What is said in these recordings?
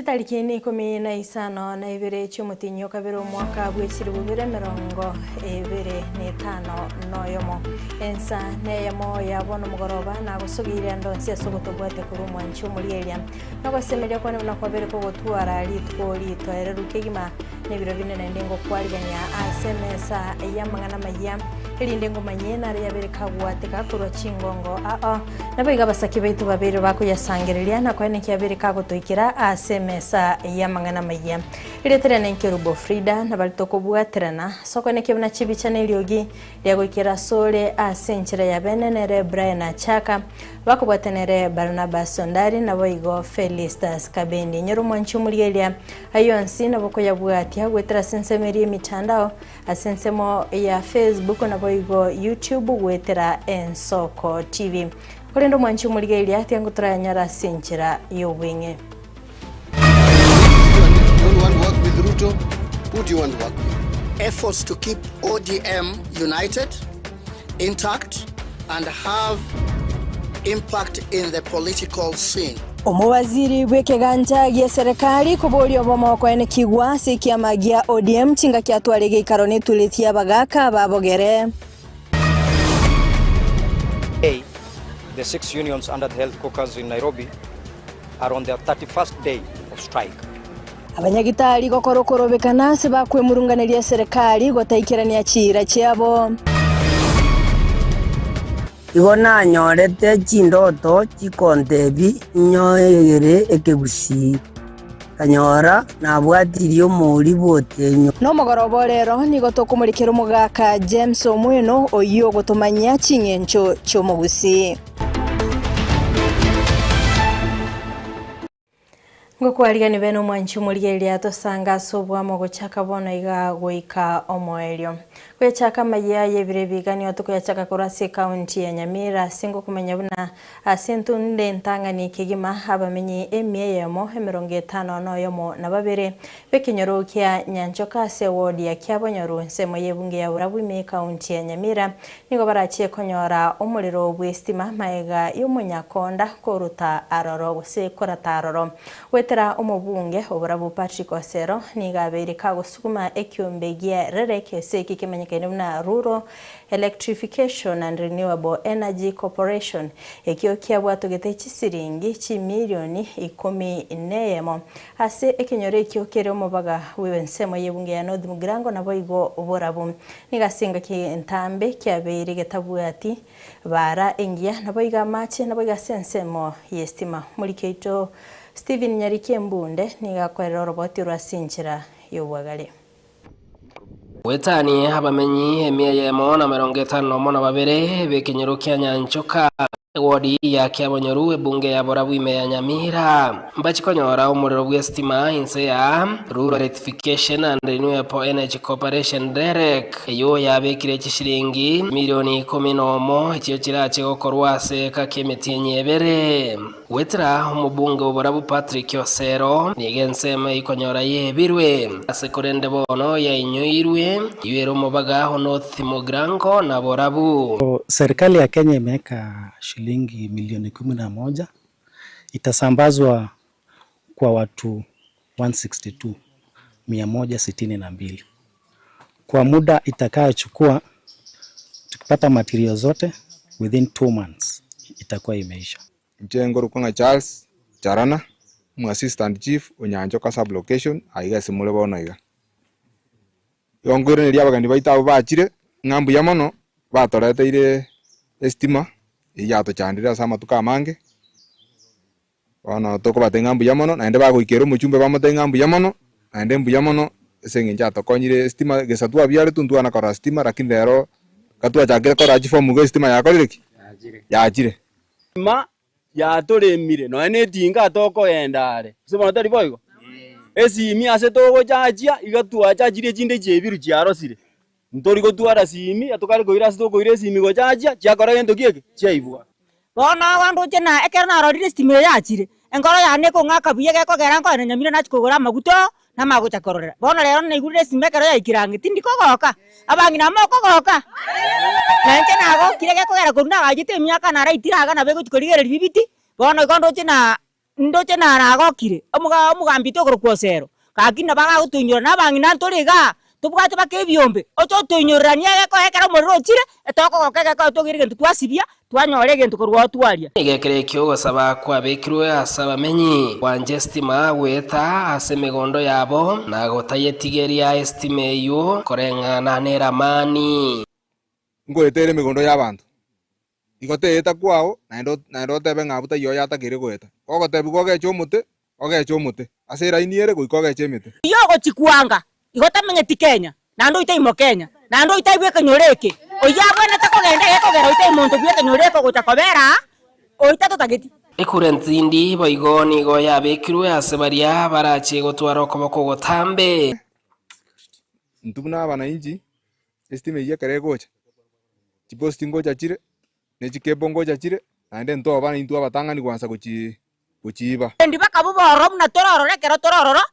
Tariki ni 15 na ibere cy'umutinyo kabiri umwaka bw'isiri bubire 2025 noyomo ensa neyamo yabona umugoroba nagusubira ndonse yasogotobwate kuri umwanci muri area nagosemerya ko na kwabere ko gutwara litwoli twererukegima nebiro binene ndengo kwariganya asemesa yamangana mayam elinde ngomanyena ari yabereka gwateka kuro cingongo nabiga basaki baitu babiri bakuyasangirirya nakwane kyabereka gotoikira asemesa yamangana mayam ireterana nkerubo Frida nabalito bwaterana sokone kebuna chibicha neliogi lyagokira sole asenchira ya benenere Brian Chaka bakubwatenere Barnabas Sondari naboigo Felistas Kabendi nyurumwanchi mulielia ayonsi naboko yabwati agwetera sensemeri mitandao asensemo ya Facebook naboigo YouTube gwetera Ensoko TV kolendo mwanchi mulielia tiangutra nyara senchira yobwenge. Ruto, who do you want to work with? Efforts to keep ODM united, intact, and have impact in the political scene. Omubaziri bwekeganja gya serikali kuboli obomoko ene kigwa sikiama gya ODM chinga kyatwalege ikarone tuletia bagaka babogere. Hey, the 6 unions under the health caucus in Nairobi are on their 31st day of strike. Abanyagitari gokorokorobekana sebakwe murunganira serikali gotaikirania chira cyabo. Igona nyorete chindoto chikondebi nyoyere ekebusi kanyora nabwatirio muri botenyo no mogorobo rero nigo tokumurikira umugaka James Omweno oyo gotomanya chingencho cyomubusi. Ngokwariga beno mwanchi mulielia tosanga sobwa mogo chakabona iga goika omoelio kwechaka maya yebire bigani otukoyachaka kurasi county ya Nyamira singo kumenya buna asentu nde ntangani kigima abamenyi emyeyemo 50 noyomo nababere bekinyorokia nyanchoka se ward ya Kyabonyoru nsemo yebunge ya Urabwime county ya Nyamira nigo barachiye konyora umuriro bwestima maega y'umunyakonda koruta aroro gose korata aroro wetera umubunge oburabu Patrick Osero nigabere kagusukuma ekyombegia rereke seki kimenyekene na Rural Electrification and Renewable Energy Corporation ekyo kyabwatogete chisiringi chi milioni 14 ase ekinyore ekyo kere omubaga wensemo yebunge ya North Mugirango naboigo oburabu nigasinga kintambe kyabere getabwati bara engia naboiga mache naboiga sensemo yestima muri keito Steven Nyarike Mbunde nigakorera roboti rwasinchira yobwagale. Wetani abamenyi emyeyemo na 50 na babere bekinyerukia nyanchoka wodi ya Kyabonyoru ebunge ya Borabwime ya Nyamira mbachikonyora umuriro bw'estima inse ya Rural Electrification and Renewable Energy Corporation DEREC eyo yabekire chishiringi milioni 10 ekyo kirache gokorwase kakemetienye ebere wetera umubunge Borabu Patrick Osero nigenseme ikonyora yebirwe asekorende bono ya inyoirwe yero mubaga North Mugirango na Borabu. Serikali ya Kenya imeweka shilingi milioni 11 itasambazwa kwa watu 162 kwa muda itakayochukua. Tukipata material zote within 2 months itakuwa imeisha. Mjengo Rukunga Charles Charana mu assistant chief onyanchoka sub location aiga simule bona iga yongore ryabagani baita bachire ngambu yamono batoreteire estima iyato chandira sama tukamange wana toko batenga mbuyamono naende bagoikero muchumbe bamotenga mbuyamono naende mbuyamono esengenja tokonyire estima gesatwa byare tuntuana kora estima lakini rero katwa chakire kora chifomu go estima yakorereki yachire ma ya toremire no ene tinga toko endare sobona tari boigo esimi ase togo chachia igatwa chachire chinde chebiru chiarosire ntori gotwara simi atukari goira sto goire simi go chachia chiakora gento kieke chiaibwa bona wandu chena ekerna rodire stimire yachire engoro yane ko ngaka buye geko gerango ne Nyamira nachikogora maguto na maguta korora bona rero ne igurire sime kero yaikiranga tindi kogoka abangi na moko goka nanje nago kirege kogera kuruna agite myaka na raitiraga na bego chikorigere bibiti bona gondo chena ndoche na aragokire omugambite okoro kwosero kakina baga gutunyora nabangina ntoriga tubwate bakebyombe ocho tunyorania geko ekera omoriro ochire etoko gokege tugire gentu twasibia twanyore gentu korwa twaria igekere kyo gosaba kwabekirwe asabamenyi wanje estima weta ase migondo yabo na gotayetigeria estime yo koreng'ana neramani ngoetere migondo y'abantu igoteta kwao naendo tebe ng'abuta yo yatakire goeta ogotebi gogecha omuti ase iraini ere goika ogecha emete iyo gochikwanga igotamenyeti Kenya nando itaimo Kenya nando itaibwe kenyoreke oyabwene takogenda gekogera oita imonto bwe kenyoreke gocha kobera oita totageti ekurentindi boigoni go yabekirwe ase baria barache gotwara okoboko gotambe ntubuna abananchi estime yekere gocha chiposti ngocha chire nechikepo ngocha chire naende nto abana intu abatangani kwanza kuchiba ndi bakabuboro muna torororekero torororo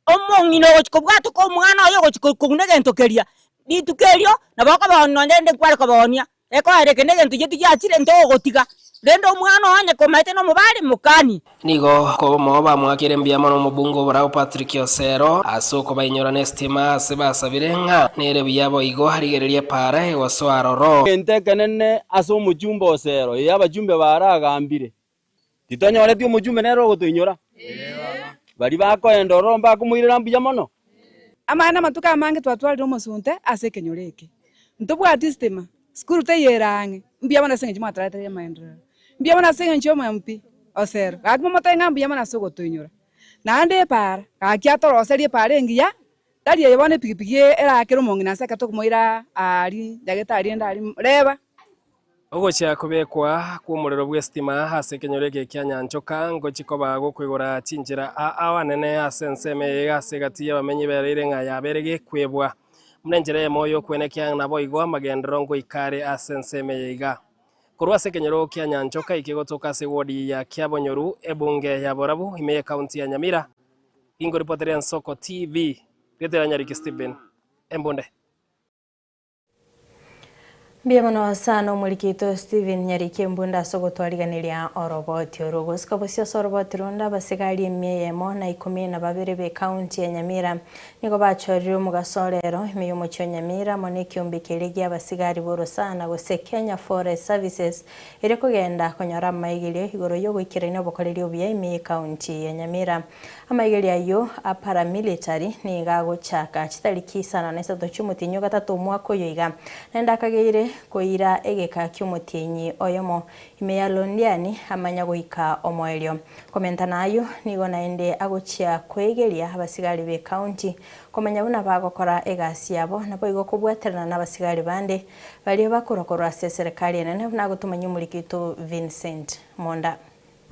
omongino gochikobwato ko mwana oyo gochikokunegentokeria nitukerio naboko bono ndende kware kobonia eko areke negento yetu yachire nto gotiga rendo mwana wanye komaite no mubali mukani nigo ko moba mwakire mbiamo no mubungo bravo Patrick Osero asoko bainyora nestima sebasa birenga nere biyabo igo harigererie para egoso aroro entekenene aso mujumbe Osero yaba jumbe baragambire titonyore tio mujumbe nero gotunyora bari bako endoro mbako muirira mbuya mono amana matuka amange twatwalira omosunte ase kenyoreke ntobwati stima skuru teyerange mbuya mono senge chimwatarate maendeleo mbuya mono senge nchomo mp Osero akimo motenga mbuya mono sogo tunyora nande para akiatoroserie para engiya dali yebone pikipiki erakero mongina saka tokumoira ari dagetari ndari reba ogocha kubekwa ku muriro bw'estima hase kenyoreke kya Nyanchoka ngo chikoba gokwigora chinjira awanene asenseme gase gati y'abamenyi berere nga yaberege kwebwa mnenjere moyo kwenekya nabo igwa magendero ngo ikare asenseme yiga kurwa se kenyoro kya Nyanchoka ikigotoka se wodi ya Kyabonyoru ebunge ya Borabu ime county ya Nyamira ingo reporter Nsoko TV Getera Nyariki Stephen Embonde Biamono wasano mulikito Steven Nyariki Mbunda sogo twariganiria oroboti orogosika bosio soroboti ronda basigari emyemo na 12 be county ya Nyamira nigo bachoriro mugasorero imiyomo cyo Nyamira moneki ombikirigi abasigari borosana gose Kenya Forest Services ire kugenda konyora maigire igoro yo gwikirene obokoreri obuya imi county ya Nyamira amaigire ayo a paramilitary ni gago chaka chitariki sana nesa tochumutinyo gatatu mwako yoiga nenda kagire koira egeka kyumutinyi oyomo imeya londiani amanya goika omoelio komenta nayo nigo naende agochia kwegeria abasigari be county komanya buna bagokora egasi yabo nabo igo kubwaterana n'abasigari bande bali bakorokora serikali nene nagotumanya mulikito Vincent Monda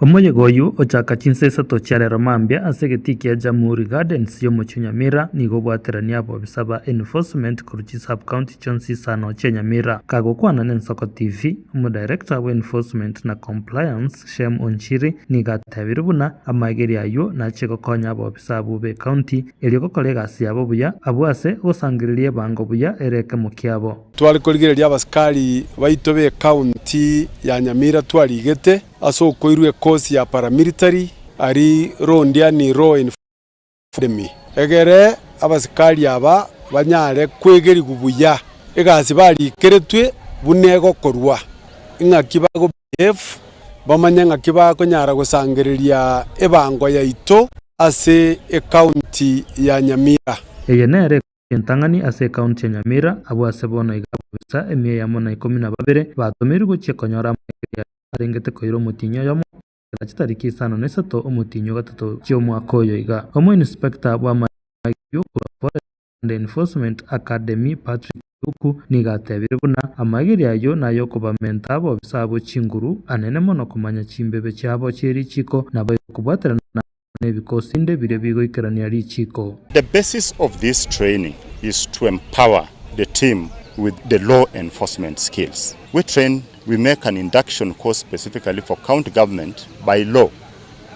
Omoye goyu ochaka chinsesa tochiarero mambia asegeti ya Jamhuri Gardens yo Nyamira nigo bwaterania abo bisaba enforcement kuruchi sub county chonsi sano Nyamira kago kwana Nsoko TV umu director wa enforcement na compliance Shem Onchiri niga tabirubuna amageri ayo na chego konya abo bisabu be county eligo kolega siabo buya abwase osangiririe bango buya ereke mukiabo twali koligereria abasikari baitobe county ya Nyamira twali gete aso koirwe kosi ya paramilitary ari rondia ni law enforcement egere abasikari aba banyare kwegeri gubuya egasi bali keretwe bunego korwa ingaki bago bf bamanya ngaki bako nyara gusangereria ebango ya ito ase county ya Nyamira eyenere entangani ase county ya Nyamira abo asebono igabisa emye ya mona 12 batomiri guche konyora arengete koiro mutinyo yomo tariki sano nesato omutinyo gatatu cyo mwakoyo iga omo inspector wa mayo and enforcement academy Patrick Uku nigatebire buna amagiri ayo nayo kubamenta abo bisabo chinguru anene mono kumanya chimbebe cyabo cyeri chiko nabo kubaterana nebikosinde bire bigo ikerania ri chiko. The basis of this training is to empower the team with the law enforcement skills. We make an induction course specifically for county government by law.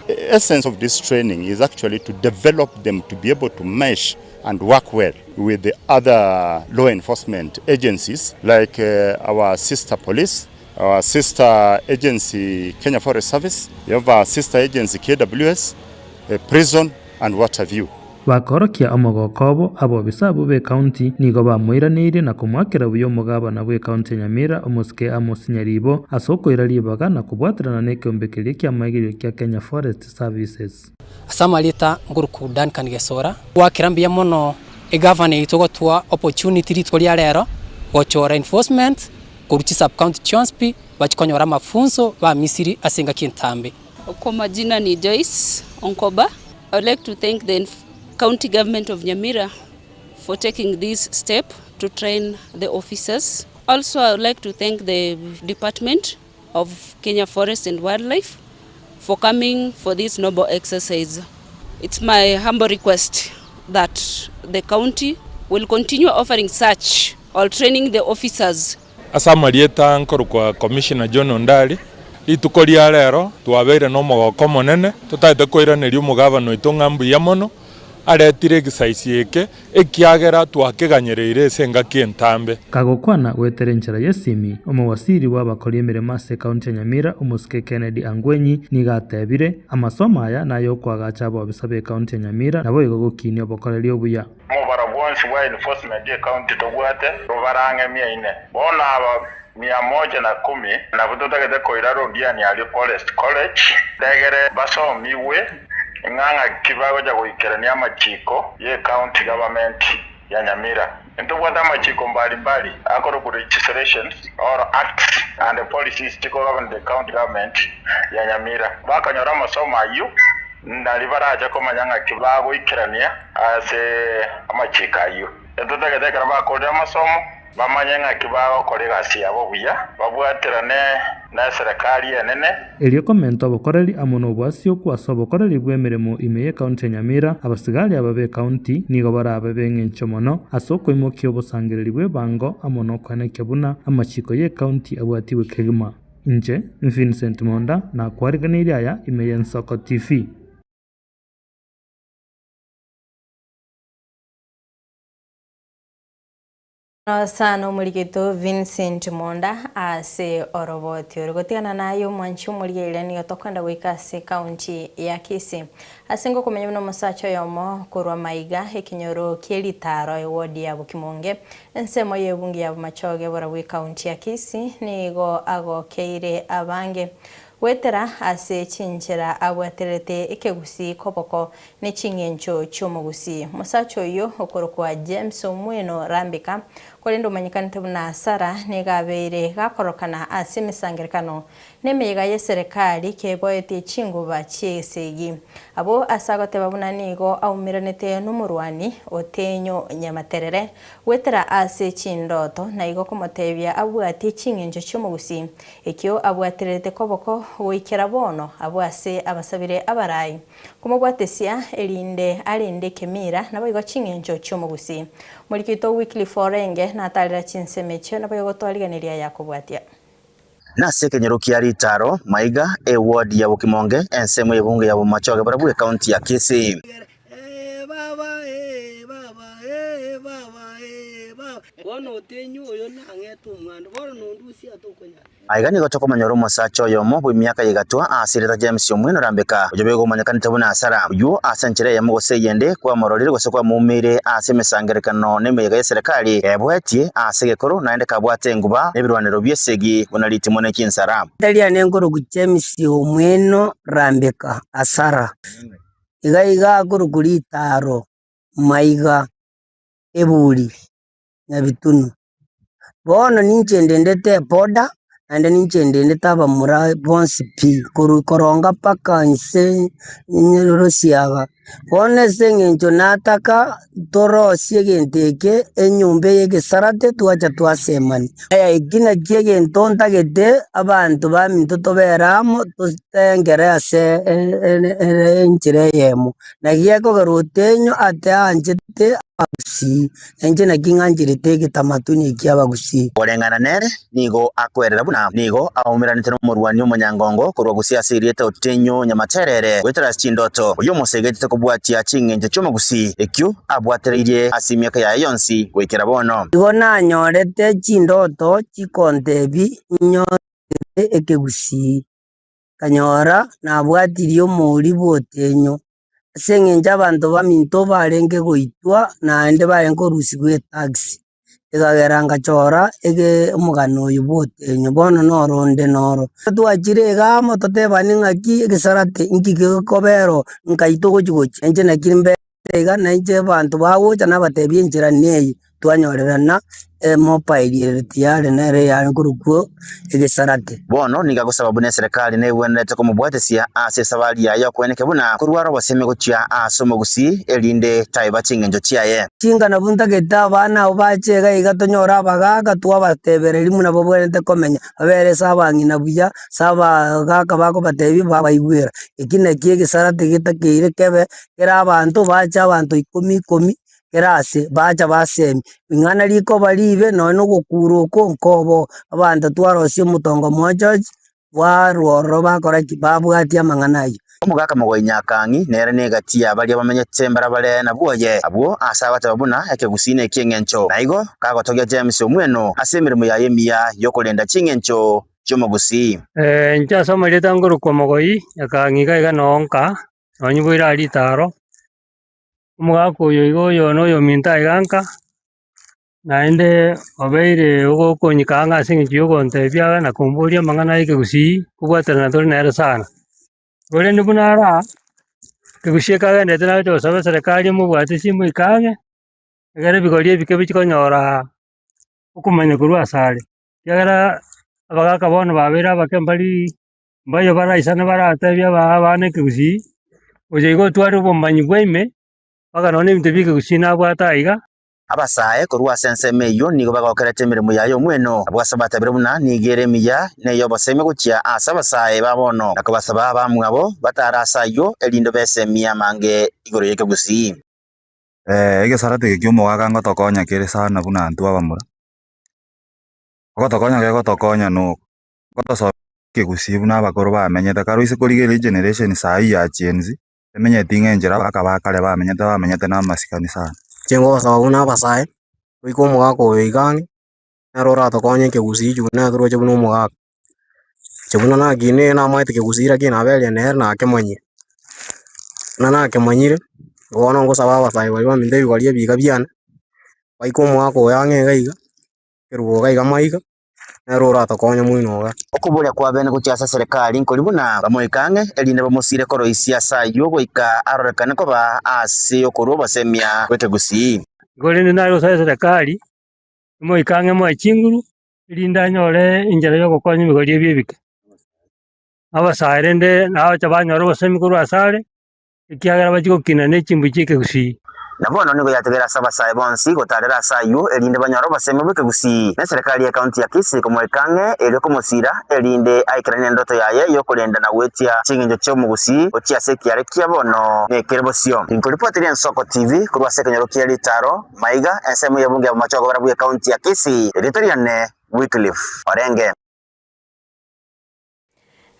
The essence of this training is actually to develop them to be able to mesh and work well with the other law enforcement agencies like our sister police our sister agency Kenya Forest Service, we have our sister agency KWS, prison and what have you. Bakorokia omogokobo abo bisabu be county nigo bamwiranire na kumwakira buyo mugabana bwe county Nyamira omuske Amos Nyaribo asoko iraribaga na kubwatirana n'ekyombekerie kya magirio kya Kenya Forest Services. Asamalita nguruku Dan Kangesora wakirambia mono governor itogotwa opportunity ritwa lya rero gochora enforcement kuruchi sub county Chonspi bachikonyora mafunzo ba Misiri asenga kintambe. Kwa majina ni Joyce Onkoba. I would like to thank the County Government of Nyamira for taking this step to train the officers. Also, I would like to thank the Department of Kenya Forest and Wildlife for coming for this noble exercise. It's my humble request that the county will continue offering such or training the officers. Asamalieta nkoro kwa Commissioner John Ondali ituko lya lero twabeire no mogoko monene tutaite koiranĩria omugabana oito ng'ambu ya mono aretire exercise eke ekiagera twakeganyereire esenga kintambe kagokwana wetere nchara yesimi omowasiri w'abakori emirimo ase county ya Nyamira omuske Kennedy Angwenyi nigatebire amasomo aya nayo kwagacha abo bisabe county ya Nyamira nabo igogokinia obokoreri obuya mubara bwonsi bwa enforcement ya county tobwate rubarange 400 bona aba 110 na butotagete koira rongiani ali Forest College degere basomiwe nganga kibago ja kuikerania amachiko ye county government ya Nyamira ntobwata amachiko mbalimbali akoro ku legislations or acts and the policies to govern the county government ya Nyamira bakanyora amasomo ayo ndalibaraja ko manyanga kibago ikerania ase amachika ayo ntotagete karaba ko amasomo bamanyenga kibago kolegasi abo buya babwaterane na serikali enene elio komento abokoreri amono bwasio kwaso abokoreri bwemiremo imeye county ya Nyamira abasigali ababe county nigo barabe beng'encho mono asoko imokio bosangereri bwe bango amono kwaneke buna amachiko ye county abwatiwe kegima inje Vincent Monda na kwariganiri aya imeye Nsoko TV. Sana umurigito Vincent Monda ase oroboti orogotiana nayo mwanchu umurigire niyo tokanda wikase county ya Kisii asengo kumenya no musacho yomo kurwa maiga ekinyoro kielitaro ward ya Bukimonge ensemo yebungi ya machoge bora wi county ya Kisii nigo agokeire abange wetera ase chinchera abwaterete ekegusi kopoko ne chingencho chomugusi musacho yo okorokwa James Omweno Rambika kolendo manyikanite buna Sara negabeire gakorokana ase misangerikano nemega ye serikali keboete chinguba chiesegi abo asagote babuna nigo aumiranete numurwani otenyo nyamaterere wetera ase chindoto na igo komotebya abwati chingencho chomugusi ekyo abwaterete koboko wikera bono abwase abasabire abarayi kumubwatesia elinde alinde kemira nabo igo chingencho chomugusi mulikito weekly forenge na talira chinsemecho nabo igo twaliganiria yakobwatia nase kenyero kia ritaro maiga ward ya Bukimonge ensemo yebunge ya Bumachoge barabwe county ya Kisii aigani gotoko manyoro musacho yomo bwe myaka yigatwa asireta James Omweno Rambika ojobego manyakanite buna Sara uyu asenchire ya mugose yende kwa mororire gosokwa mumire asemesangerekano nemega ya serikali ebwetie asegekoro naende kabwate nguba nebirwaniro byesegi bonaliti mone kinsara dalia nengoro ku James Omweno Rambika asara iga guruguri taro maiga ebuli na bitunu bono ningendendete poda ande ningendende taba mura bonsi pi koronga paka nse nyirosiaga bone sengenjo nataka torosie genteke enyumbe yegesarate twacha twasemani aya igina kiege ntonta gete abantu baminto toberamo tutengere ase enchire yemo na gieko garutenyo ate anjete abusi enje na kinganjirite gitamatuni kiabagusi orengana nere nigo akwerera buna nigo aumiranite no murwani omunyangongo kurwa gusi asiriete otenyo nyamaterere wetera chindoto uyo musegete kubwatia chingenje chomugusi ekyu abwateririe asimiaka ya yonsi gwekera bono igo nanyorete chindoto chikondebi nyo Ekegusii kanyora nabwatirie omori botenyo ase eng'encho abanto baminto barenge goitwa naende barenge korusigwa etaxi egagera ngachora omogano oyo botenyo bono noro onde noro twachire iga totebani ng'aki egesarate inki gekobero nkai togochi enche naki mbere iga na inche abanto bagocha nabatebia enchera neye twanyorerana mobile tiyare nere yare korokwo egesarate bono niga gosaba buna serikali neibwenete komobwatesia ase sabari yayo kweneke buna korwara obaseme gochia ase omogusi erinde taiba ching'encho chiaye chingana buntagete abana abo bachega iga tonyora abagaga twabatebereri muna babwenete komenya babere sabang'ina buya sabagaka bakobatebia babaigwera eki naki egesarate getakeire kebe kera abanto bacha abanto 10 kerase bacha basemi ing'ana rikoba ribe nonya ogokura oko nkobo abanto twarosia omotongo mochochi bwarwororo bakora ki babwatia amang'ana aywo omogaka mogoi Nyakang'i nere negatia baria bamenyete mbara bare nabwoye abwo ase abateba buna ekegusine ekieng'encho naigo kagotogia James Omweno ase emirimo yaye emiya yokorenda ching'encho chiomogusi inche ase omarita ngorokwa mogoi Nyakang'i iga nonka nonye boire aritaro omogaka oyo iga oyo na oyo ominto aiganka naende obeire ogokonyika ase eng'encho ya ogontebia na komboria amang'ana ya ekegusii kobwaterana tori nere sana korende buna ara ekegusii ekagendete nagocha gosaba eserekari emobwate chimo ikang'e egere ebigori ebike bichikonyora okomanya korwa asare kiagera abagaka bono babeire abake mbayo baraisana baratebia abana ekegusii oyo iga otware obomanyi bwaime mpaka nonye ebinto bia ekegusii nabwate aiga abasae korwa ase ensemo eywo nigo bagokerete emirimo yaye Omweno abwase batabire buna nigere emiya neyo oboseme gochia ase abasae babono nakobasaba bamwabo batara ase aywo erinde besa emiya mange igoro ya ekegusii egesarate eki omogaka ngotokonya kere sana buna antwe abamura ogotokonya gegotokonya no ngotosoba ekegusii buna abakoro bamenyete karo ase korigereria generation sai ya Gen Z emenyeti ng'enchera bakare bamenyete na amasikani sana chingosaba buna abasae goika omogaka oyo igang'e nero oratokonya ekegusii ichwe netoroche buna omogaka inche buna nakinire namaete ekegusii lakini naberia nere nakemanyire buna nakemanyire bono ngosaba abasae baria baminto ebigori ebiga biane baika omogaka oyo ang'e iga kerugo iga maiga nero oratokonya moino iga okoboria kwa bene gochia ase serikali nkori buna bamoika ang'e erinde bamosire koroisia ase aywo goika arorekane koba ase okorwa obosemia bw'ekegusii korende nare gosaba eserekari emoika ang'e moe chinguru erinde anyore enchera ya ogokonya ebigori ebio ebike abasae rende nagocha banyora obosemi korwa asare ekiagera bachia gokinana echimbu chia ekegusii na bono nigo yategera ase abasae bonsi gotarera ase aywo erinde banyora obosemi bw'ekegusii na serikali ya kaunti ya Kisii komoika ang'e eri okomosira erinde aikerania endoto yaye yokorenda na gwetia ching'encho chia omogusii gochia ase ekiare kia bono na ekere bosio nkoripoteria Ensoko TV korwa ase ekenyoro kia Ritaro Maiga ensemo ya bunge ya bomachogo bara bwa kaunti ya Kisii erito riane Wycliffe Orenge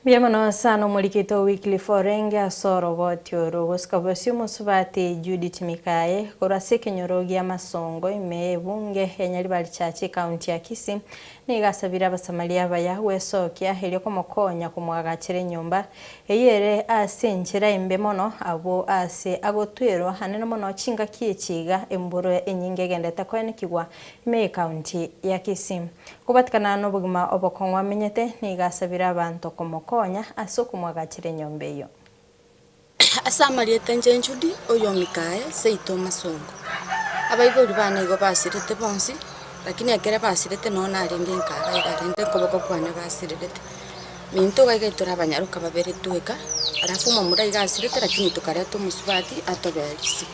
Biamono sana omulikito Wycliffe Orenge asoro gotioro gosikabasio musubati Judith Mikaye korase ekenyoro gia Masongo ime ebunge enyari bari chachi kaunti ya Kisii nigasabira abasamaria baya wesokia helio komokonya kumwagachire nyumba eyere ase enchera embe mono abo ase agotwero hanene mono chinga kiechiga emburo enyinge gendete kwenekigwa ime kaunti ya Kisii kubatikana no bugima obokongwa menyete nigasabira abantu komokonya ase kumwagachire nyumba eyo asamariete njenjudi oyo Mikaye seito Masongo abaigori bana igo basirete bonsi lakini akere basirete nona arenge nkara igarende koboko kwane basirete minto gaigetora abanyaruka babere tueka arafu mamura igasirete lakini tukare tumusubati atoberisi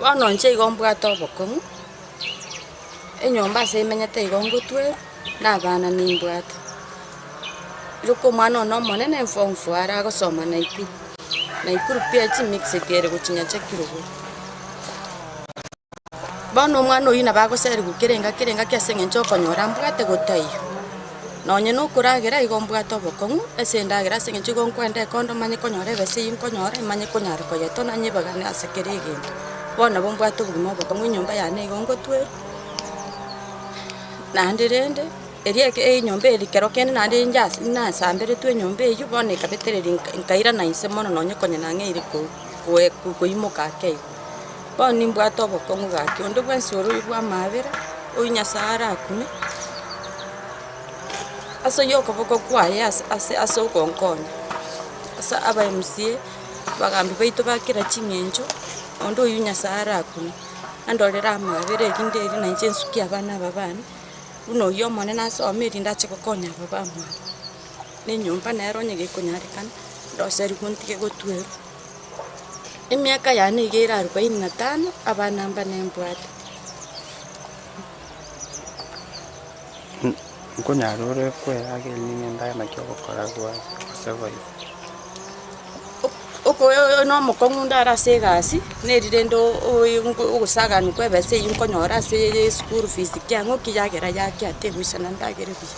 bono nche igombwa tobokomu enyomba se imenyete igongotwe nabana nimbwate ruko mwana no monene mfomfu ara gosoma na ikuru pia chi mix kere guchinya chakirugo bano mwana oyina bagoseri gukirenga kya sengencho konyora mbwate gotayo nonye no kuragera igombwa tobokongu esendagira sengencho gonkwende kondo manye konyora bese yinkonyora imanye konyara koyeto nanye bagane asekerege bona bombwa tobugimo bokongu nyumba yane igongotwe nandi rende erie nyomba eri kero kene nandi njasi na sambere tu nyomba eyo bone kabetereri nkaira na ise mono nonye konye na ngeire ko imoka ke bone mbwato obokongu gaki ondo bwensi oru bwa mabera oinya sara akune aso yoko boko kwaye aso konkonya asa aba MCA bagambi baito bakira chingenjo ondo yunya sara akune andorera amabere kinderi na njensuki abana babana uno yo mone na so meri ndache kokonya babamwa ne nyumba na ero nyege konyarikana ndo seri kuntike gotweru emyaka yane igera 45 abana mba nembwate nkonyarore kwe ageni ndaya makyo kokoragwa survive oko no mokongu ndara segasi nerire ndo ugusaga nkwe bese yinkonyora se school fees kyango kiyagera yake ategwisana ndagere bi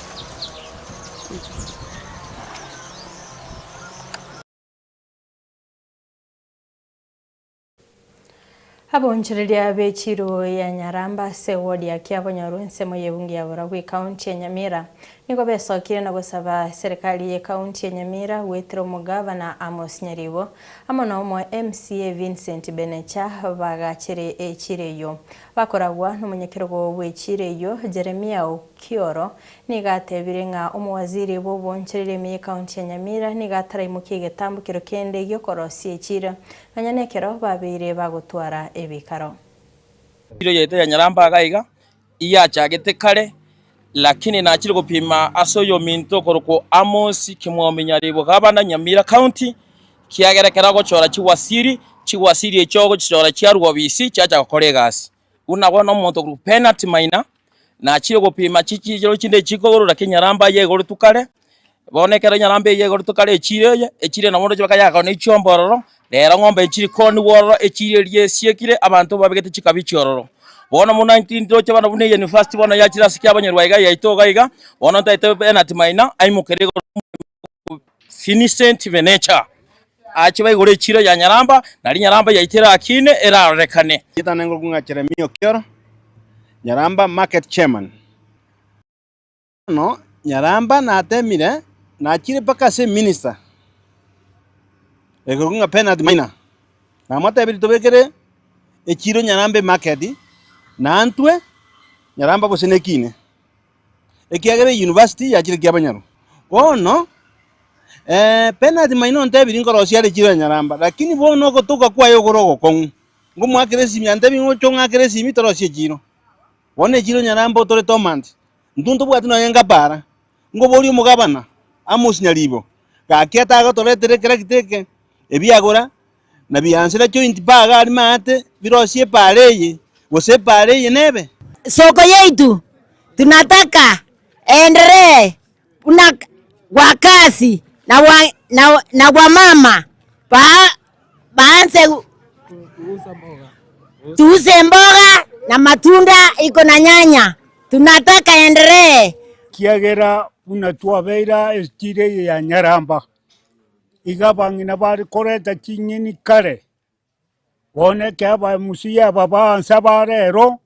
Abonchereria bechiro ya Nyaramba se ward ya Kiabonyaru nsemo yebungi ya Boragwe county ya Nyamira niko besokire na gusaba serikali ya county ya Nyamira wetro mugavana Amos Nyaribo amana omo MCA Vincent Benecha bagachere echireyo bakoragwa n'umunyekero w'echireyo Jeremia Okioro nigatebire nga omwaziri bo boncherere mi county ya Nyamira nigatarayimukiye getambukiro kende yokorosi echira banyanekero babire bagutwara ebikaro iro yete ya Nyaramba gaiga iya chagete kare lakini nakiri gupima asoyo minto koroko Amos kimwomenyaribo gabana Nyamira county kiagerekera gochora chiwasiri echogo chichora chiarwa bisi chacha koregasi unabona omuntu ku penalty maina nakiri gupima chichiro chinde chikogoro Nyaramba yegoro tukare bonekera Nyaramba yegoro tukare echire na mondo chibakaya ne ichombororo rero ngombe echiri koni wororo echire lyesiekire abantu babigete chikabichororo bona mu 19 cyo bana bune university bona yakira sikia abanyarwaiga yaitoga iga bona taite penalty maina aimukere Vincent Benecha achiba igore chiro ya Nyaramba nari Nyaramba yaitira akine era rekane itanengo kunga Jeremia Okioro Nyaramba market chairman no Nyaramba na temire na chire paka se minister ego kunga penalty maina na mata ebiri tobekere echiro Nyaramba market na antwe Nyaramba bosenekine ekiagere university ya chire kiabanyaru bono penalty maino ntebiri nkorosia le chiro Nyaramba lakini bono gotuka kwa yogorogo kongu ngumu akresi antebi ngochonga akresi mitorosie chiro bone chiro Nyaramba tore tomand nduntu bwatu na yenga para ngobori umugabana Amos Nyaribo gakiata gotoretere kera kiteke ebiagora na biansira joint baga ari mate birosie pareye wose pareye nebe soko yetu tunataka endelee kuna wakazi na wamama baanze tuuze mboga na matunda iko na nyanya tunataka endelee kiagera unatuabeira estire ya Nyaramba igabangina bari koreta chinyini kare bone kyaba musiya baba sabarero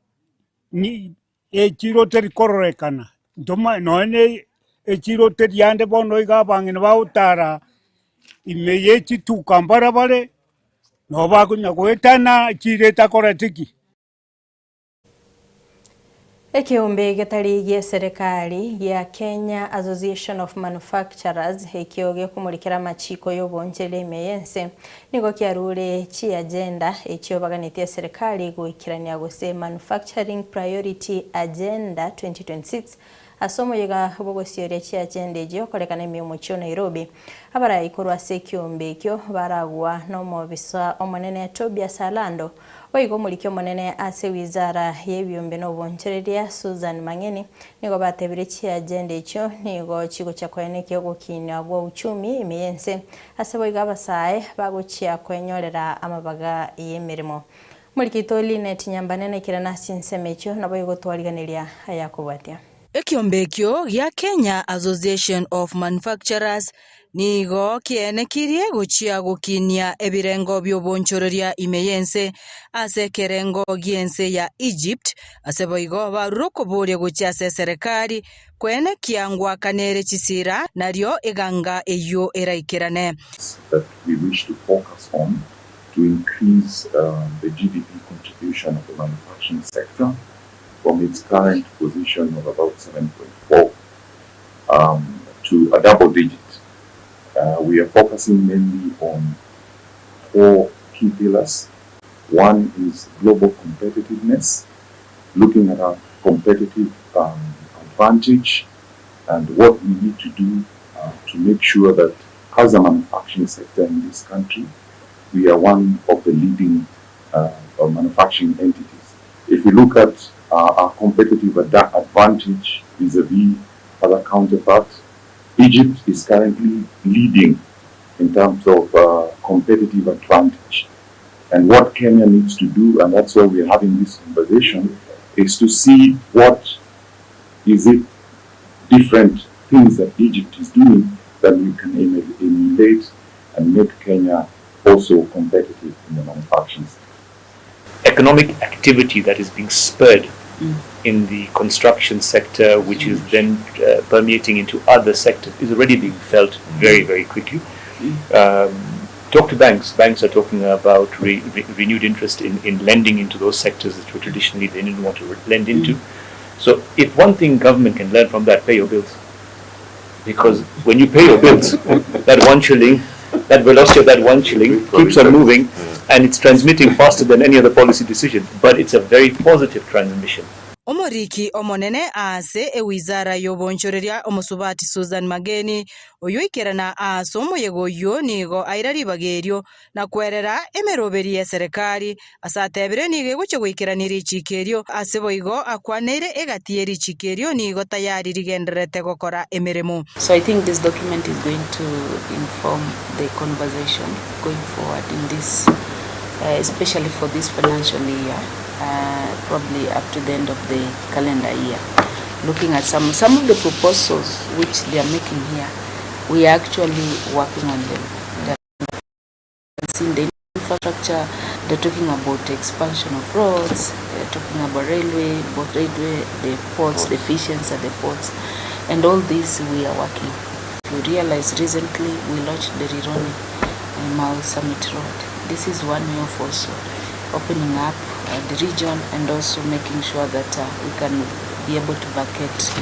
ni echiro teri kororekana ndoma noene echiro teri yande bono igabangina bautara imeyechi tukambara bare no bakunya kwetana chire takoretiki Ekiombe getari gya serikali ya Kenya Association of Manufacturers ekioge kumulikira machiko y'obonjere meyense nigo kiarure chi agenda ekiobaganitie serikali gwikirania gose Manufacturing Priority Agenda 2026 asomo yega bogosiyore chi agenda ejio kolekana emiomo chio Nairobi abara ikorwa sekiombe ekio baragwa no mobisa omonene Tobias Alando oigo mulikio monene ase wizara yebyombe no bonchereria Susan Mangeni nigo batebire chi agenda ekio nigo chigo chakweneke ogokinya bwa uchumi imiyense ase boiga basae bagochia kwenyorera amabaga yemirimo mulikito Linet Nyambanene kirana sinsemekio nabo igo twariganiria ayakubatia Ekiombe ekio gya Kenya Association of Manufacturers nigo kienekirie guchia gukinia ebirengo byobonchororia imeyense ase kerengo giense ya Egypt aseboigo baruko bore guchia serikali kwene kiangwa kanere chisira nario iganga eyo eraikirane that we wish to focus on to increase the GDP contribution of the manufacturing sector from its current position of about 7.4 to a double digit. We are focusing mainly on 4 key pillars. One is global competitiveness, looking at our competitive advantage and what we need to do to make sure that as a manufacturing sector in this country, we are one of the leading manufacturing entities. If we look at our competitive advantage vis-a-vis other counterparts, Egypt is currently leading in terms of competitive advantage. And what Kenya needs to do, and that's why we're having this conversation, is to see what is it different things that Egypt is doing that we can emulate and make Kenya also competitive in the manufacturing sector. Economic activity that is being spurred in the construction sector, which is then permeating into other sectors, is already being felt very, very quickly. Talk to banks. Banks are talking about renewed interest in lending into those sectors that were traditionally they didn't want to lend into. So if one thing government can learn from that, pay your bills. Because when you pay your bills, that 1 shilling, that velocity of that 1 shilling keeps on moving, and it's transmitting faster than any other policy decision. But it's a very positive transmission. Omoriki omonene ase ewizara yobonchoreria omosubati Susan Mageni oyoikerana ase omoyego yo nigo airaribagerio na kwerera emeroberi ya serikali asatebire nigo goche goikiranira ichikerio ase boigo akwaneire egatieri ichikerio nigo tayari rigenderete gokora emeremo. So I think this document is going to inform the conversation going forward in this especially for this financial year. Probably up to the end of the calendar year. Looking at some of the proposals which they are making here, we are actually working on them. In the infrastructure, they're talking about the expansion of roads, they're talking about railway, the ports, the efficiency at the ports, and all these we are working. If you realize recently we launched the Rironi Mau Summit Road. This is one way of also opening up the region and also making sure that we can be able to vacate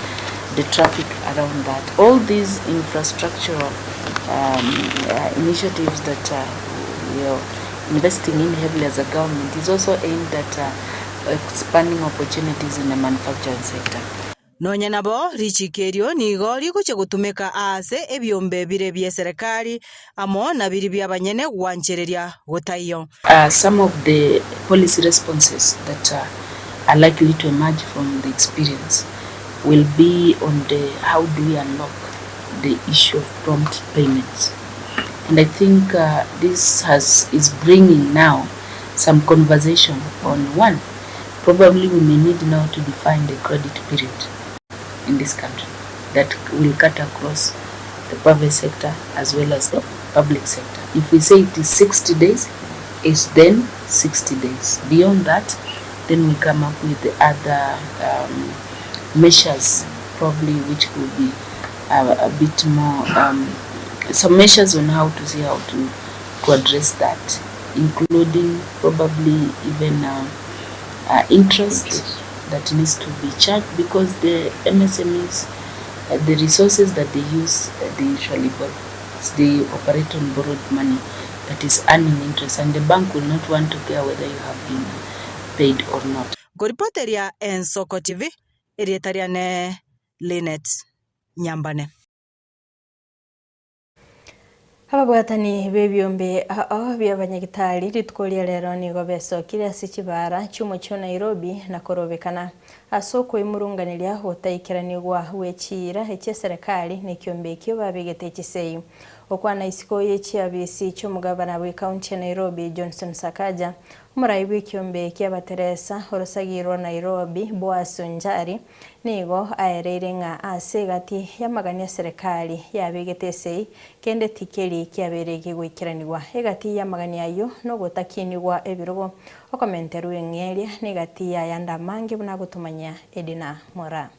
the traffic around that. All these infrastructural initiatives that we are investing in heavily as a government is also aimed at expanding opportunities in the manufacturing sector. Nonya nabo richikerio nigo riguche gutumika ase ebyombe bire bya serikali amo na biri bya banyene gwanchereria gutaiyo. Some of the policy responses that are likely to emerge from the experience will be on the how do we unlock the issue of prompt payments. And I think this is bringing now some conversation on one. Probably we may need now to define the credit period in this country that will cut across the private sector as well as the public sector. If we say it is 60 days, it's then 60 days. Beyond that, then we come up with the other measures, probably which will be a bit more, some measures on how to see how to address that, including probably even interest that needs to be charged, because the MSMEs, the resources that they use, they usually borrow. They operate on borrowed money that is earning interest, and the bank will not want to care whether you have been paid or not. Goripoteria en Soko TV, erietariane Linet Nyambane. Ababwatani bebyombe by'abanyagitari ritukolia rero nigo besokire asichibara chumo cyo Nairobi na korobekana asoko imurunganiria hotayikiranirwa wechira eche serikali nikyombe kyo babigete kisei okwana isiko y'ekiabisi cy'omugabana wa county ya Nairobi Johnson Sakaja umurayi w'ikyombe ky'abateresa orosagirwa Nairobi Boas Onjari nigo aereire nga ase gati yamagania serikali yabegetesei kende tikeri kyaberege gwikiranirwa egati yamagania yo no gutakinirwa ebirogo okomenteru engeria negati ya yanda mange buna gutumanya Edina Mora.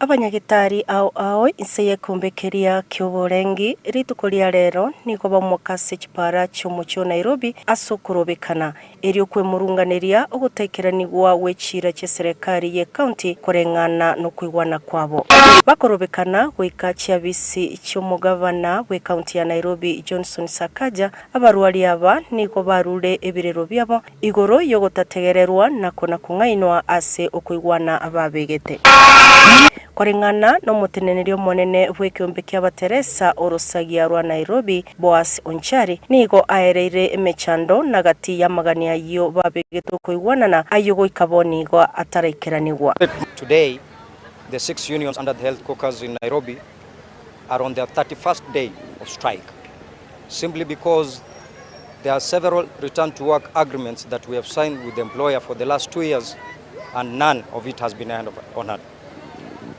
Abanyagitari ao iseye kumbekeria kyoborengi ritukolia rero niko bamukase kipara cy'umucyo Nairobi asukurobekana eri okwemurunganiria ogutekeranirwa wecira cye serikali ye county korengana no kwigwana kwabo bakorobekana gwika cyabisi cy'umugabana we county ya Nairobi Johnson Sakaja abarwali aba niko barure ebirero byabo igoro yo gutategererwa nako nakungainwa ase okwigwana ababegete korengana no mutenenerio monene bw'ekyombe ky'abateresa orosagia rwa Nairobi Boas Onchari nigo aereire emechando nagati yamagania yo babegeto koigwanana ayogo ikabonigo ataraikeranirwa. Today the 6 unions under the health caucus in Nairobi are on their 31st day of strike simply because there are several return to work agreements that we have signed with the employer for the last 2 years and none of it has been honored.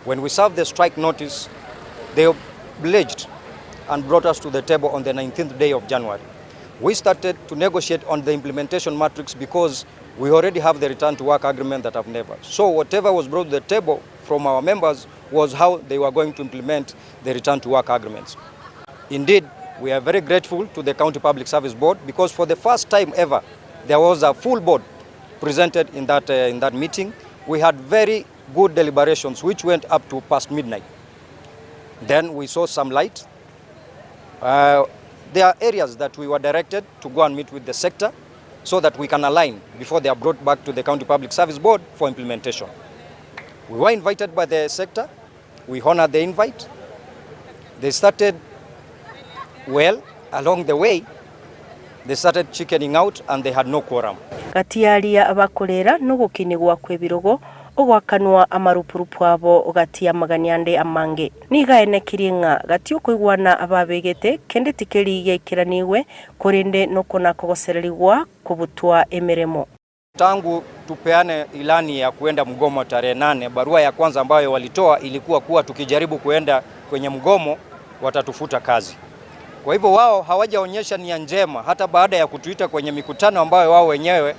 When we served the strike notice, they obliged and brought us to the table on the 19th day of January. We started to negotiate on the implementation matrix because we already have the return to work agreement that I've never. So whatever was brought to the table from our members was how they were going to implement the return to work agreements. Indeed, we are very grateful to the County Public Service Board because for the first time ever, there was a full board presented in that meeting. We had very good deliberations which went up to past midnight. Then we saw some light. There are areas that we were directed to go and meet with the sector so that we can align before they are brought back to the County Public Service Board for implementation. We were invited by the sector. We honored the invite. They started well. Along the way, they started chickening out and they had no quorum. Gatiaria abakorera no gukinigwa kwebirogo ogwakanwa amarupurupu abo ogati yamaganiande amange nigaene kiringa gati okwigwana ababegete kende tikeri yekiraniwe korende no kona kogosererigwa kubutwa emeremo. Tangu tupeane ilani ya kuenda mgomo tarehe 8, barua ya kwanza ambayo walitoa ilikuwa kuwa tukijaribu kuenda kwenye mgomo watatufuta kazi. Kwa hivyo wao hawajaonyesha nia njema hata baada ya kutuita kwenye mikutano ambayo wao wenyewe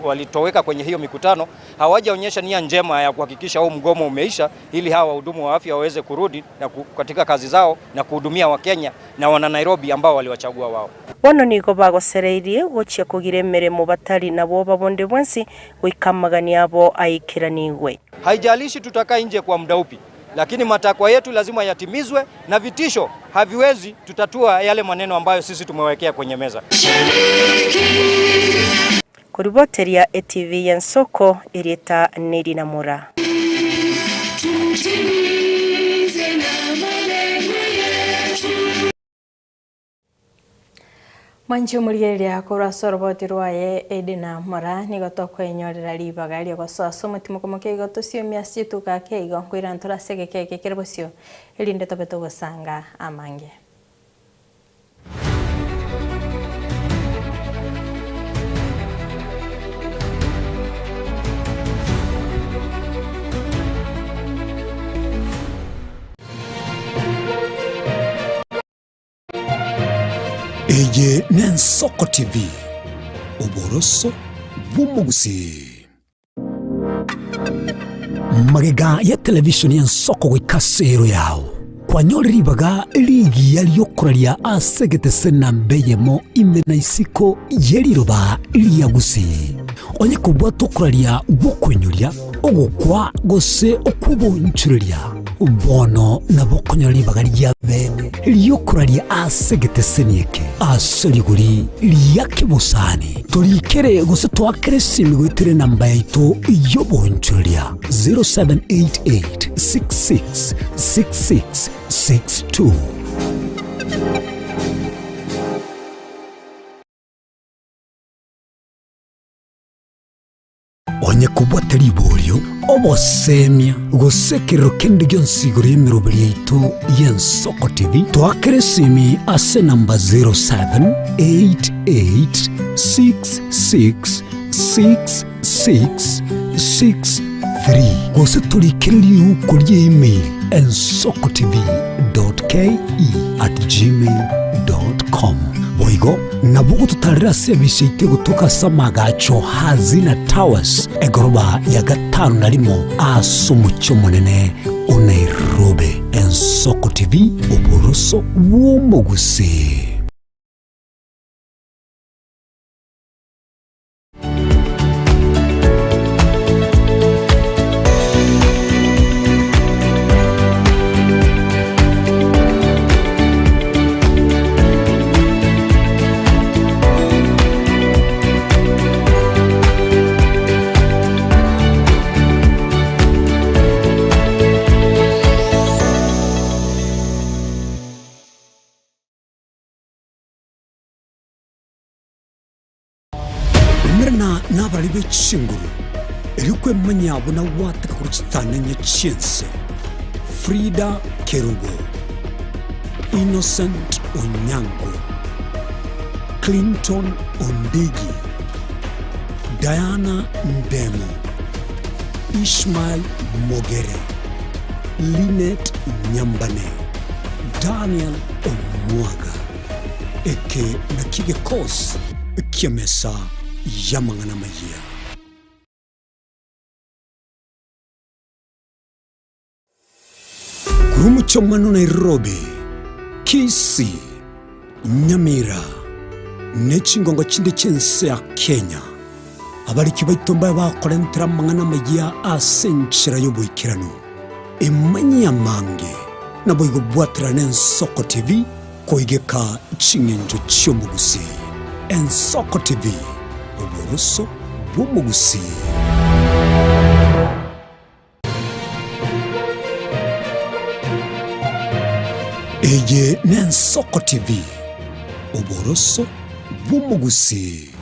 walitoweka kwenye hiyo mikutano, hawajaonyesha nia njema ya kuhakikisha huu mgomo umeisha ili hawa wahudumu wa afya waweze kurudi na katika kazi zao na kuhudumia Wakenya na wana Nairobi ambao waliwachagua wao. Bono niko bagosereirie gochia kugire emeremo batari nabo babonde bwensi wikamagania abo aikiraniwe. Haijalishi tutakaa nje kwa muda upi, lakini matakwa yetu lazima yatimizwe na vitisho haviwezi tutatua yale maneno ambayo sisi tumewekea kwenye meza. Kuriboteria ETV Yansoko Erieta Edina Mora. Manchi muligeria kora soroboti rwaye Edina Mora nigotokwa enyorera libagali gososo mutimo komoke igotosio miasitu ka keigo kwirantura segeke kerebosio elinde tobeto gosanga amange. Eye Nensoko TV uboroso bumugusi magega ya television Nensoko gwikasero yao kwanyori baga ligi yaliyokuralia asegete sena mbeyemo imena isiko yeliroba liyagusi onye kubwa tokuralia bokwenyuria ogukwa gose okubonchuria bono na bokonyori bagari ya bene liyokuralia asegete senieke aseriguri liyakibusani torikere gose twakere simigwitire namba yaito yobonchuria 0788666662 onye kubwa telibolyo obosemia gusekero kende gyonsigoro y'emiroberi yaitu y'Ensoko TV twakere simi ase namba 0788666663 gose turikiriri kuri email ensokotv.ke@gmail.com boigo nabugo tutarira sebisite gutoka samagacho hazina towers egoroba ya gatanu narimo asumucyo munene Nairobi. Ensoko TV uboroso bw'omuguse. Nabali b'ekinguru erikwe manyabo na wataka kuruchitananya chense Frida Kerubo, Innocent Onyango, Clinton Ondigi, Diana Ndemo, Ishmael Mogere, Linet Nyambane, Daniel Omwaga, eke nakige kos kiamesa yamangana magia. Kurumucho mano Nairobi, Kisii, Nyamira, nechingongo chinde chense ya Kenya. Abari kibaitomba bakorentera mangana magia asenchira yoboikirano. Emanya mange na boigo bwatira n'Ensoko TV koigeka chingenjo chyomugusi. Ensoko TV uboroso bw'omugusi. Eye n'Ensoko TV uboroso bw'omugusi.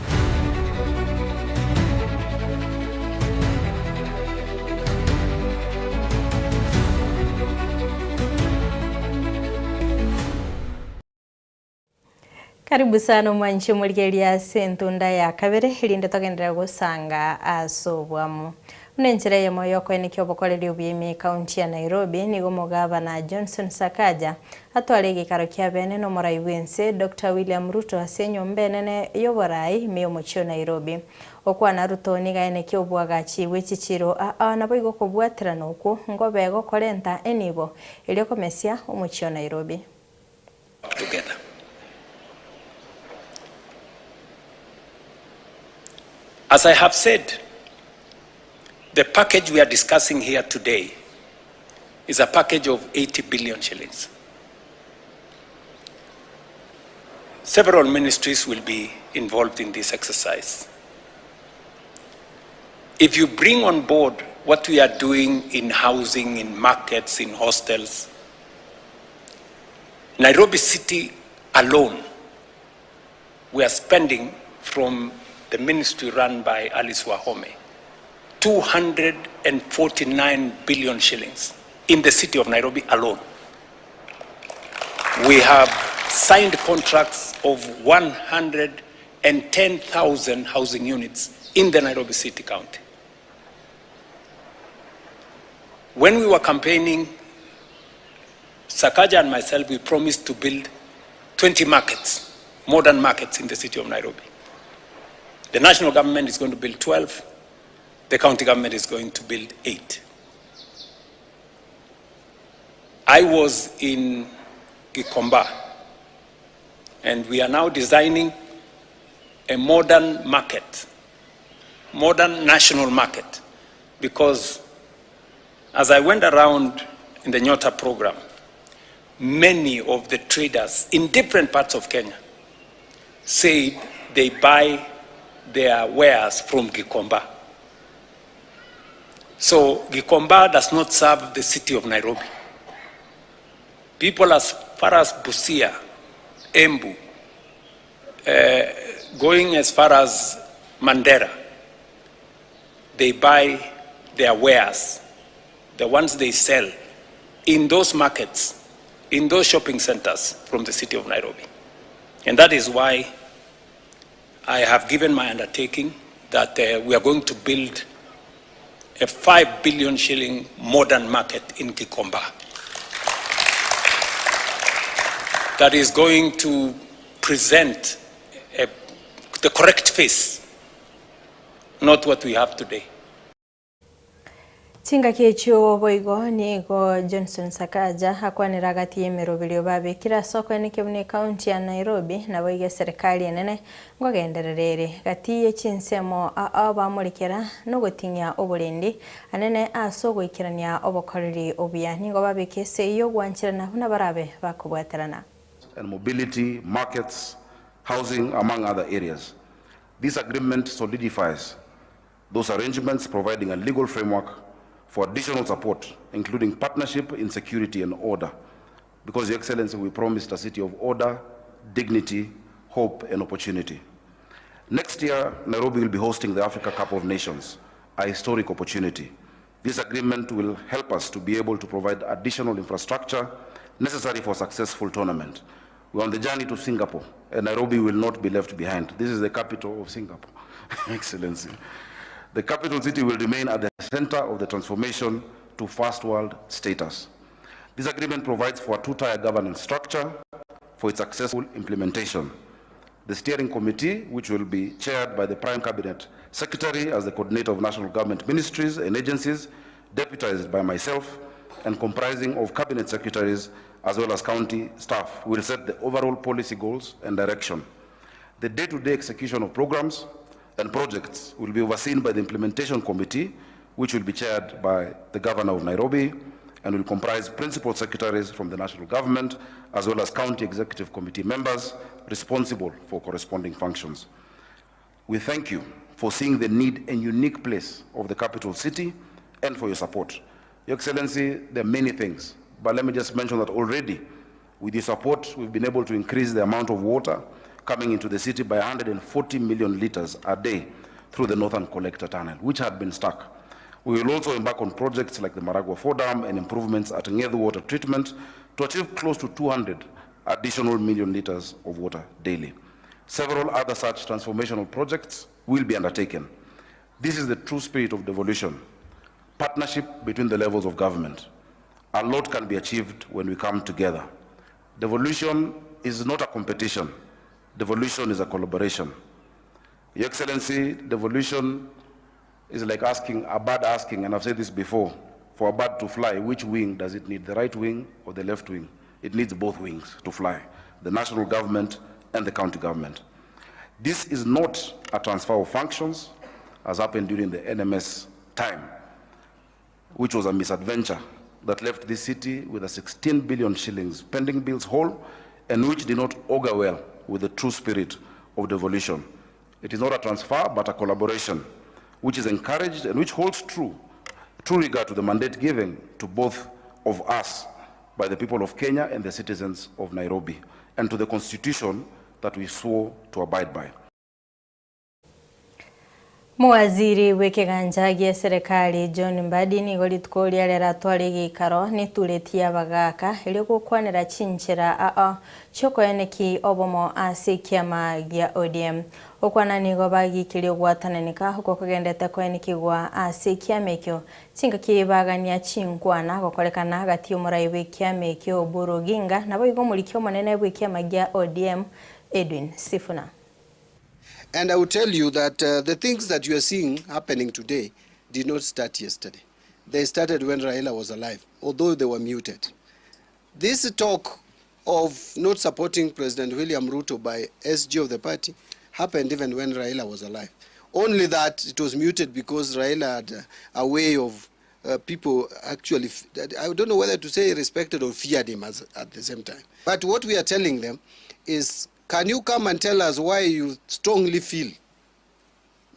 Karibu sana mwanchi muligeria sentunda ya kabere hilinde togendera gusanga asobwamu. Unenjira ya moyoko enikyo bokoreri ubiyemi kaunti ya Nairobi nigo mugavana Johnson Sakaja atware gikaro kya bene no morai wense Dr. William Ruto asenyo mbenene yoborai miyo mocho Nairobi. Okwana Ruto niga enekyo bwagachi wechichiro nabo igoko bwatira noko ngobe gokorenta enibo iliyoko mesia omocho Nairobi. Together. As I have said, the package we are discussing here today is a package of 80 billion shillings. Several ministries will be involved in this exercise. If you bring on board what we are doing in housing, in markets, in hostels, Nairobi City alone, we are spending from the ministry run by Alice Wahome, 249 billion shillings in the city of Nairobi alone. We have signed contracts of 110,000 housing units in the Nairobi City County. When we were campaigning, Sakaja and myself, we promised to build 20 markets, modern markets in the city of Nairobi. The national government is going to build 12. The county government is going to build 8. I was in Gikomba, and we are now designing a modern market, modern national market, because as I went around in the Nyota program, many of the traders in different parts of Kenya said they buy their wares from Gikomba. So Gikomba does not serve the city of Nairobi. People as far as Busia, Embu, going as far as Mandera, they buy their wares, the ones they sell in those markets, in those shopping centers from the city of Nairobi. And that is why I have given my undertaking that we are going to build a 5 billion shilling modern market in Gikomba that is going to present the correct face, not what we have today. Tinga kicho boigo nigo Johnson Sakaja hakwanira gati yemerobirio babikira soko ni kibune county ya Nairobi na boige serikali nene ngogendererere gati yechinsemo abamurikira no gotinya oburendi anene aso gwikirania obokoriri obia nigo babikese yo gwanchirana na barabe bakubwaterana and mobility, markets, housing, among other areas. This agreement solidifies those arrangements, providing a legal framework for additional support, including partnership in security and order. Because, Your Excellency, we promised a city of order, dignity, hope, and opportunity. Next year, Nairobi will be hosting the Africa Cup of Nations, a historic opportunity. This agreement will help us to be able to provide additional infrastructure necessary for a successful tournament. We're on the journey to Singapore, and Nairobi will not be left behind. This is the capital of Singapore, Excellency. The capital city will remain at the center of the transformation to first world status. This agreement provides for a two-tier governance structure for its successful implementation. The steering committee, which will be chaired by the Prime Cabinet Secretary as the coordinator of national government ministries and agencies, deputized by myself, and comprising of cabinet secretaries as well as county staff, will set the overall policy goals and direction. The day-to-day execution of programs and projects will be overseen by the implementation committee, which will be chaired by the governor of Nairobi and will comprise principal secretaries from the national government as well as county executive committee members responsible for corresponding functions. We thank you for seeing the need and unique place of the capital city and for your support. Your Excellency, there are many things, but let me just mention that already with your support, we've been able to increase the amount of water coming into the city by 140 million liters a day through the Northern Collector Tunnel, which had been stuck. We will also embark on projects like the Maragua 4 Dam and improvements at Ngedu water treatment to achieve close to 200 additional million liters of water daily. Several other such transformational projects will be undertaken. This is the true spirit of devolution, partnership between the levels of government. A lot can be achieved when we come together. Devolution is not a competition. Devolution is a collaboration. Your Excellency, devolution is like asking, a bird asking, and I've said this before, for a bird to fly, which wing does it need, the right wing or the left wing? It needs both wings to fly, the national government and the county government. This is not a transfer of functions, as happened during the NMS time, which was a misadventure that left this city with a 16 billion shillings pending bills whole, and which did not augur well with the true spirit of devolution. It is not a transfer, but a collaboration, which is encouraged and which holds true regard to the mandate given to both of us by the people of Kenya and the citizens of Nairobi, and to the constitution that we swore to abide by. Muwaziri w'ekiganja gya serikali John Mbadi nigo litkolia lera twali gikaro nituletia bagaka ili gukwanira chinchira choko eneki obomo ase kiama gya ODM okwana nigo bagikiri gwatananika huko kugendete ko eneki gwa ase kiamekyo tinga kibagania chinkwana gokolekana hagati umurai w'ikiamekyo Oburu Oginga nabo igo mulikyo monene w'ikiama gya ODM Edwin Sifuna. And I will tell you that the things that you are seeing happening today did not start yesterday. They started when Raila was alive, although they were muted. This talk of not supporting President William Ruto by SG of the party happened even when Raila was alive. Only that it was muted because Raila had a way of people actually, I don't know whether to say respected or feared him at the same time. But what we are telling them is, can you come and tell us why you strongly feel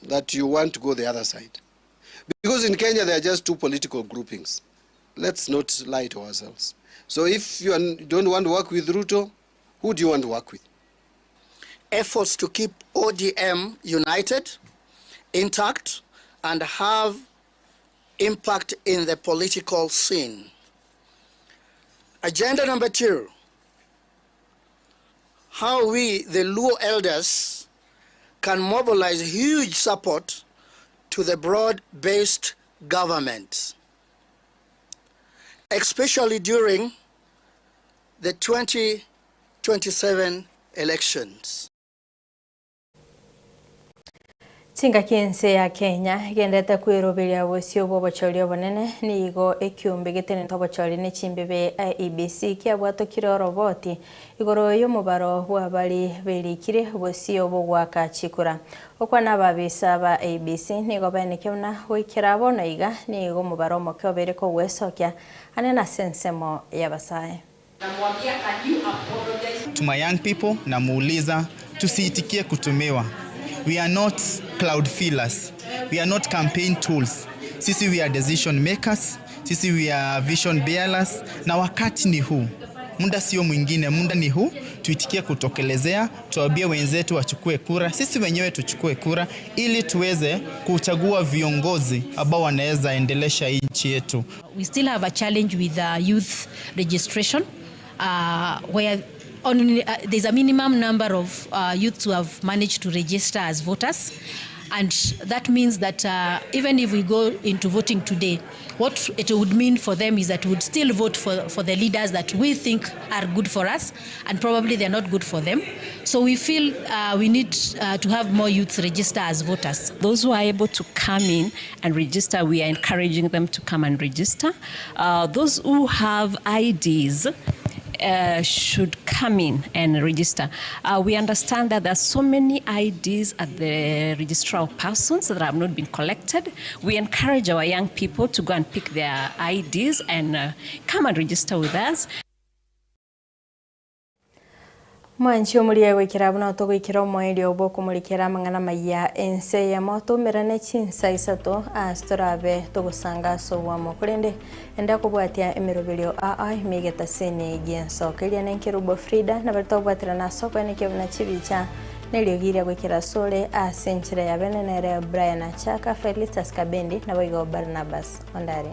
that you want to go the other side? Because in Kenya there are just two political groupings. Let's not lie to ourselves. So if you don't want to work with Ruto, who do you want to work with? Efforts to keep ODM united, intact, and have impact in the political scene. Agenda number 2, how we, the Luo elders, can mobilize huge support to the broad-based government, especially during the 2027 elections. Tinga kiense ya Kenya igendete kwirubiria bosio bobochorio bonene nigo ekiumbe gitene tobochori ne chimbebe IEBC kiabwatokire roboti igoro yo mubaro bwabali berikire bosio bogwaka chikura okwana babisa ba IEBC nigo banekeuna wikira bona iga nigo mubaro mokyo bereko gwesokia anena sensemo yabasaye. To my young people namuuliza tusiitikie kutumiwa. We are not cloud fillers. We are not campaign tools. Sisi we are decision makers. Sisi we are vision bearers. Na wakati ni huu. Muda sio mwingine, muda ni huu. Tuitikie kutokelezea, tuambie wenzetu wachukue kura. Sisi wenyewe tuchukue kura ili tuweze kuchagua viongozi ambao wanaweza endelesha nchi yetu. We still have a challenge with youth registration where there's a minimum number of youths who have managed to register as voters, and that means that even if we go into voting today, what it would mean for them is that we would still vote for the leaders that we think are good for us, and probably they're not good for them. So we feel we need to have more youths register as voters. Those who are able to come in and register, we are encouraging them to come and register. Those who have IDs should come in and register. We understand that there are so many IDs at the registrar of persons that have not been collected. We encourage our young people to go and pick their IDs and come and register with us. Mwanchi omuliye gwikira buna tugwikira omweli obo kumulikira mangana maya ense ya moto merane chinsa isato astorabe tugusanga sobwamo kurende enda kubwatia emirobelio migeta sene genso kiria nenkirubo Frida na batobwatira na soko nekebuna chibicha neliogiria gwikira sole asenchira ya benenere Brian Achaka Felicitas Kabendi na Boigo Barnabas Ondari.